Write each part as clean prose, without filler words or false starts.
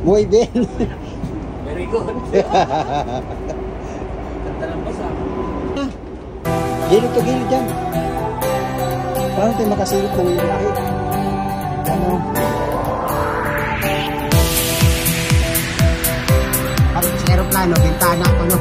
Muy bien. Very good. Ganda ng basa. Gilid to gilid dyan. Parang tayo makasilip ng laki. Ano? Parang sa aeroplano, bintana ko no.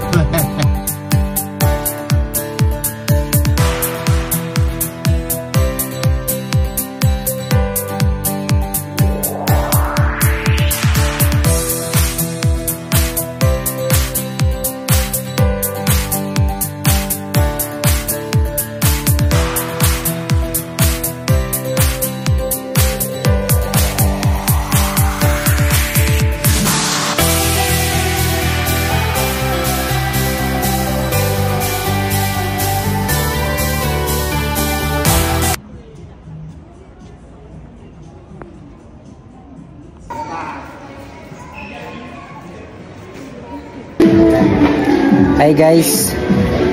Hi guys,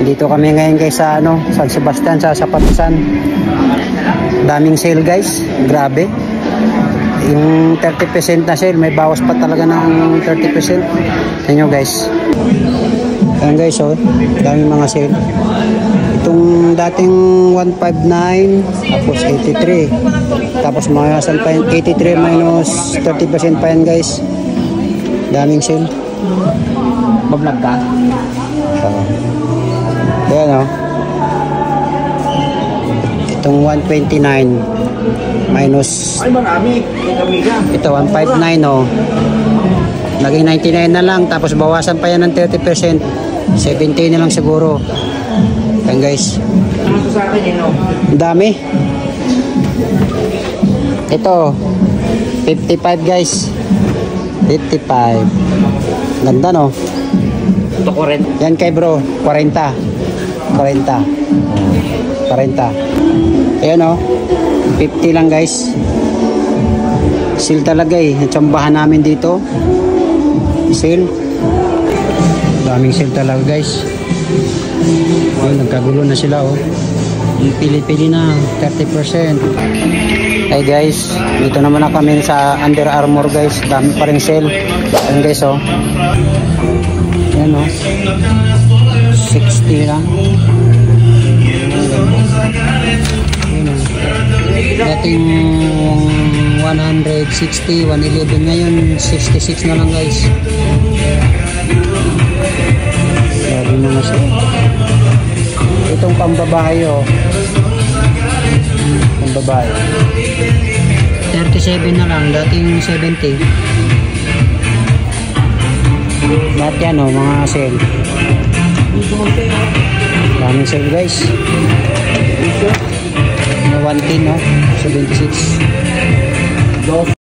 dito kami ngayon guys sa San Sebastian sa Sapatusan. Daming sale guys, grabe. Yung 30% na sale, may bawas pa talaga ng 30%. Tingnan nyo guys. Ayan guys, oh, daming mga sale. Itong dating 159 tapos 83. Tapos mga 83 minus 30% pa yan guys. Daming sale. Bablog ka? Ayan o. Itong 129 minus ito 159 o. Naging 99 na lang. Tapos bawasan pa yan ng 30%. 70 na lang siguro. Ayan guys. Ang dami. Ito 55 guys. 55. Ganda no. Ito 40. Yan kay bro, 40. 40. Ayan o. 50 lang guys. Sale talaga eh. Natsambahan namin dito. Sale. Daming sale talaga guys. Ayun, nagkagulo na sila oh. Pili-pili na 30%. Hey guys, dito naman na kami sa Under Armour guys. Dami pa rin sale. Ayan guys oh. Ayan o. 60 lang. Ayan o. Dating 160, 111 ngayon 66 na lang guys. Grabe mga siya. Itong pambabae o. Pambabae 37 na lang, dating 70. Lahat yan o, mga sale. Daming sale guys. 110 o, 76.